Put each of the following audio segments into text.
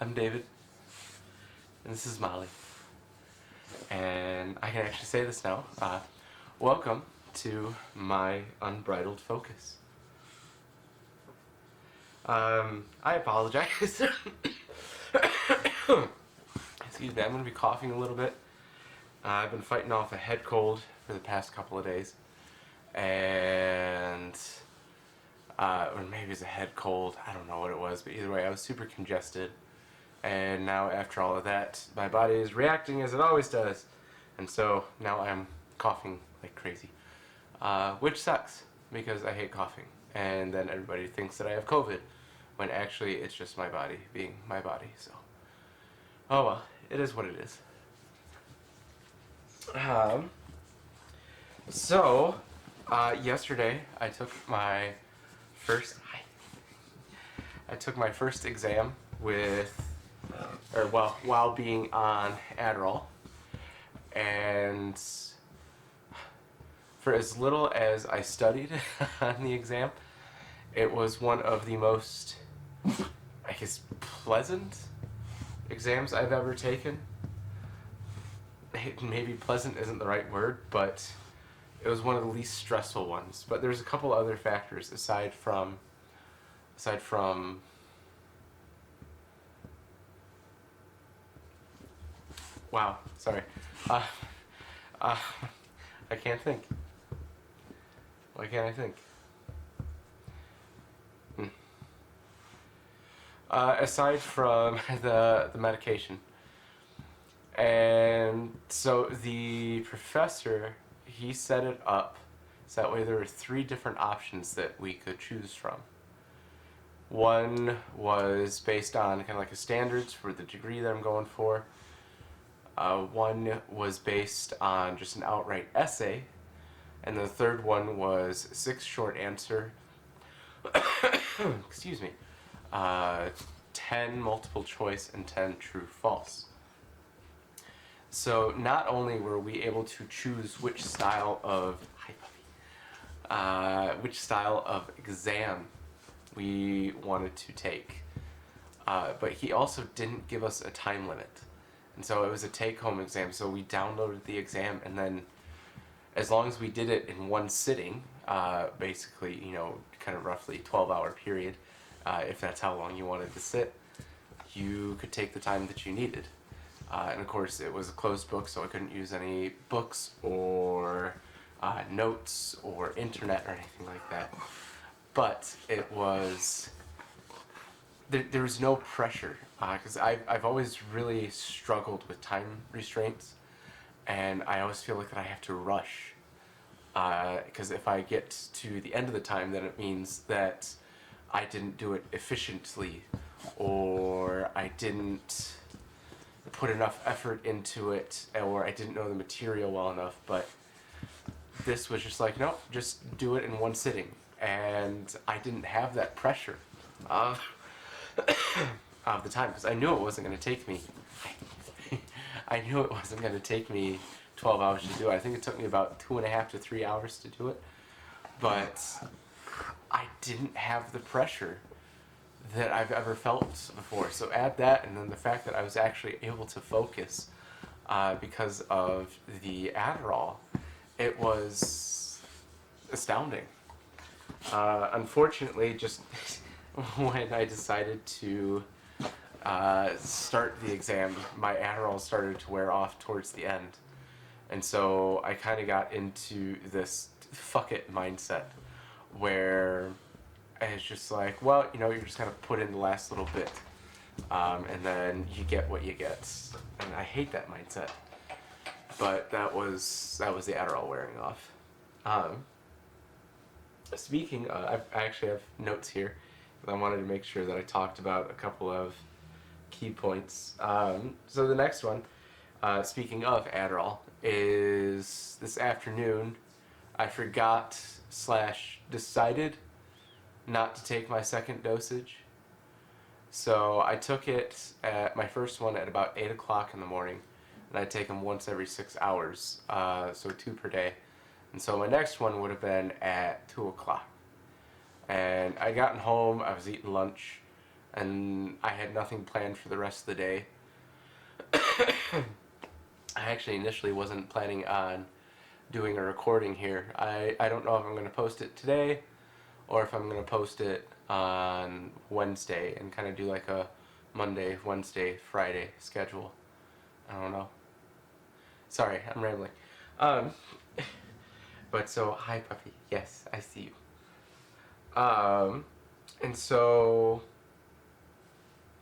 I'm David, and this is Molly, and I can actually say this now. Welcome to my Unbridled Focus. I apologize. Excuse me, I'm going to be coughing a little bit. I've been fighting off a head cold for the past couple of days, and or maybe it's a head cold, I don't know what it was, but either way, I was super congested. And now after all of that, my body is reacting as it always does. And so now I'm coughing like crazy. Which sucks, because I hate coughing. And then everybody thinks that I have COVID, when actually it's just my body being my body. So, oh well, it is what it is. Yesterday I took my first exam while being on Adderall, and for as little as I studied on the exam, it was one of the most, I guess, pleasant exams I've ever taken. Maybe pleasant isn't the right word, but it was one of the least stressful ones. But there's a couple other factors aside from wow, sorry. I can't think. Why can't I think? Aside from the medication. And so the professor, he set it up so that way there were 3 different options that we could choose from. One was based on kind of like a standards for the degree that I'm going for. One was based on just an outright essay, and the third one was 6 short answer, excuse me, 10 multiple choice and 10 true false. So not only were we able to choose which style of exam we wanted to take, but he also didn't give us a time limit. And so it was a take-home exam, so we downloaded the exam, and then as long as we did it in one sitting, basically, kind of roughly 12-hour period, if that's how long you wanted to sit, you could take the time that you needed. And of course, it was a closed book, so I couldn't use any books or notes or internet or anything like that. But it was... There was no pressure, because I've always really struggled with time restraints, and I always feel like that I have to rush, because if I get to the end of the time, then it means that I didn't do it efficiently, or I didn't put enough effort into it, or I didn't know the material well enough. But this was just like, no, just do it in one sitting, and I didn't have that pressure of the time, because I knew it wasn't going to take me 12 hours to do it. I think it took me about 2.5 to 3 hours to do it, but I didn't have the pressure that I've ever felt before. So add that, and then the fact that I was actually able to focus because of the Adderall, it was astounding. Unfortunately, just when I decided to start the exam, my Adderall started to wear off towards the end. And so I kind of got into this fuck it mindset, where it's just like, well, you're just kind of put in the last little bit, and then you get what you get. And I hate that mindset. But that was the Adderall wearing off. Speaking of, I actually have notes here. I wanted to make sure that I talked about a couple of key points. So the next one, speaking of Adderall, is this afternoon I forgot/decided not to take my second dosage. So I took it at my first one at about 8 o'clock in the morning, and I take them once every 6 hours, so 2 per day. And so my next one would have been at 2 o'clock. And I'd gotten home, I was eating lunch, and I had nothing planned for the rest of the day. I actually initially wasn't planning on doing a recording here. I don't know if I'm going to post it today or if I'm going to post it on Wednesday and kind of do like a Monday, Wednesday, Friday schedule. I don't know. Sorry, I'm rambling. Um, but so, hi puppy. Yes, I see you. And so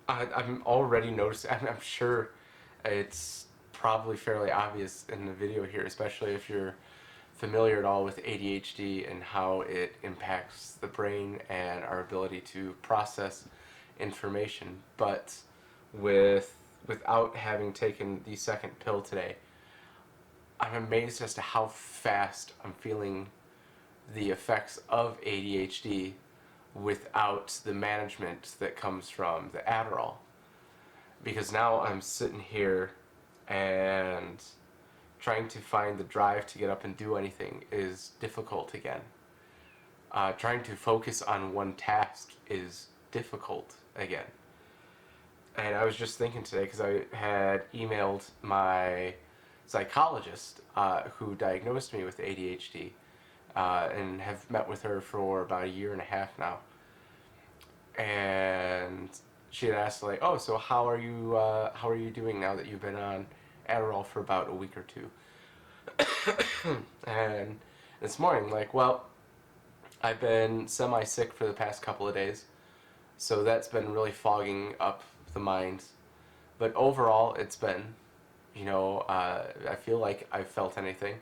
I'm already noticing, I'm sure it's probably fairly obvious in the video here, especially if you're familiar at all with ADHD and how it impacts the brain and our ability to process information. But without having taken the second pill today, I'm amazed as to how fast I'm feeling the effects of ADHD without the management that comes from the Adderall. Because now I'm sitting here and trying to find the drive to get up and do anything is difficult again. Trying to focus on one task is difficult again. And I was just thinking today, because I had emailed my psychologist who diagnosed me with ADHD, and have met with her for about a year and a half now. And she had asked, like, oh, so how are you doing now that you've been on Adderall for about a week or two? And this morning, like, well, I've been semi-sick for the past couple of days, so that's been really fogging up the mind. But overall, it's been, I feel like I've felt anything.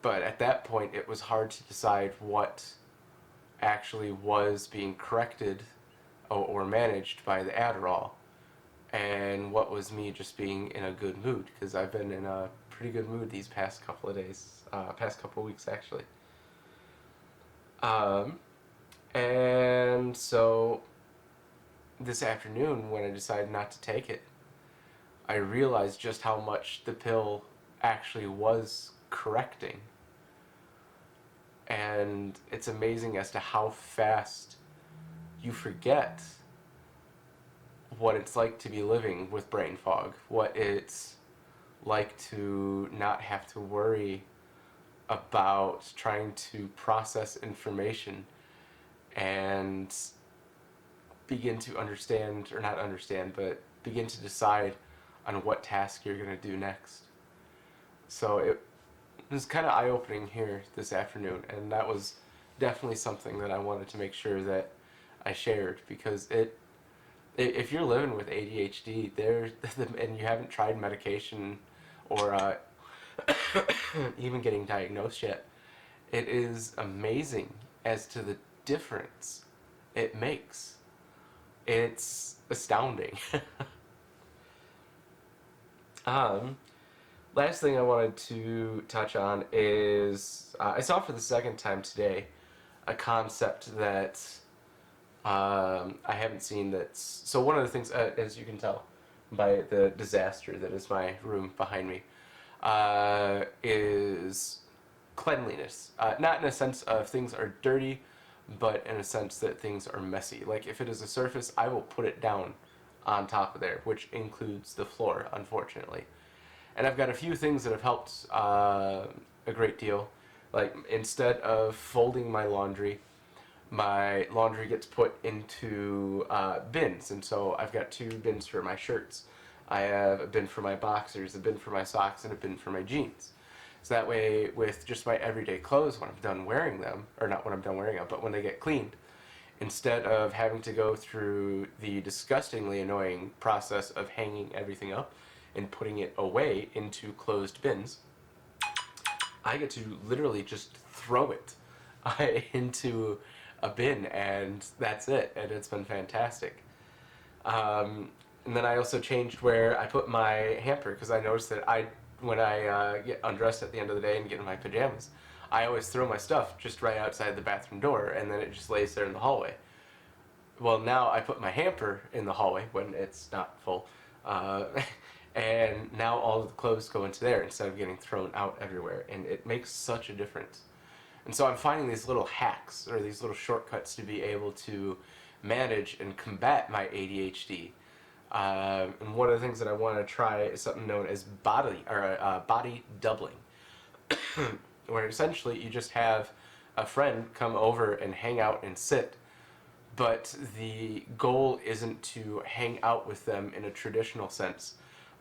But at that point, it was hard to decide what actually was being corrected or managed by the Adderall, and what was me just being in a good mood, because I've been in a pretty good mood these past couple of days, past couple of weeks actually. And so this afternoon, when I decided not to take it, I realized just how much the pill actually was correcting. And it's amazing as to how fast you forget what it's like to be living with brain fog, what it's like to not have to worry about trying to process information and begin to understand, or not understand, but begin to decide on what task you're going to do next. So it was kind of eye-opening here this afternoon, and that was definitely something that I wanted to make sure that I shared, because if you're living with ADHD and you haven't tried medication or even getting diagnosed yet, it is amazing as to the difference it makes. It's astounding. Last thing I wanted to touch on is I saw for the second time today a concept that I haven't seen. So one of the things, as you can tell by the disaster that is my room behind me, is cleanliness. Not in a sense of things are dirty, but in a sense that things are messy. Like, if it is a surface, I will put it down on top of there, which includes the floor, unfortunately. And I've got a few things that have helped a great deal. Like, instead of folding my laundry gets put into bins. And so I've got 2 bins for my shirts. I have a bin for my boxers, a bin for my socks, and a bin for my jeans. So that way, with just my everyday clothes, when I'm done wearing them, or not when I'm done wearing them, but when they get cleaned, instead of having to go through the disgustingly annoying process of hanging everything up and putting it away into closed bins, I get to literally just throw it into a bin, and that's it, and it's been fantastic. And then I also changed where I put my hamper, because I noticed that when I get undressed at the end of the day and get in my pajamas, I always throw my stuff just right outside the bathroom door, and then it just lays there in the hallway. Well, now I put my hamper in the hallway when it's not full, and now all of the clothes go into there instead of getting thrown out everywhere, and it makes such a difference. And so I'm finding these little hacks, or these little shortcuts, to be able to manage and combat my ADHD. And one of the things that I want to try is something known as body doubling, where essentially you just have a friend come over and hang out and sit, but the goal isn't to hang out with them in a traditional sense,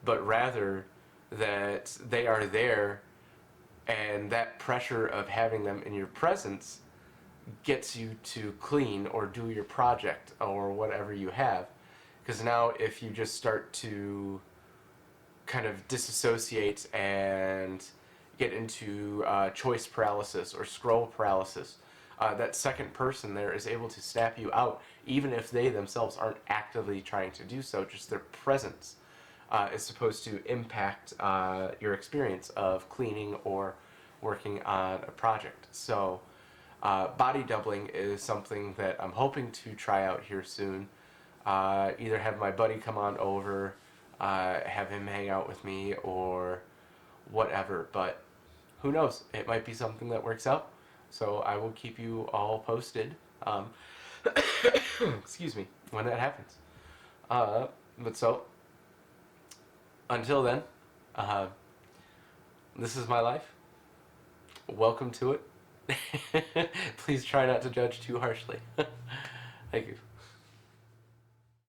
but rather that they are there, and that pressure of having them in your presence gets you to clean or do your project or whatever you have. Because now if you just start to kind of disassociate and get into choice paralysis or scroll paralysis, that second person there is able to snap you out, even if they themselves aren't actively trying to do so. Just their presence is supposed to impact your experience of cleaning or working on a project. So body doubling is something that I'm hoping to try out here soon. Either have my buddy come on over, have him hang out with me, or whatever. But who knows? It might be something that works out. So I will keep you all posted. Excuse me, when that happens. But so, until then, this is my life. Welcome to it. Please try not to judge too harshly. Thank you.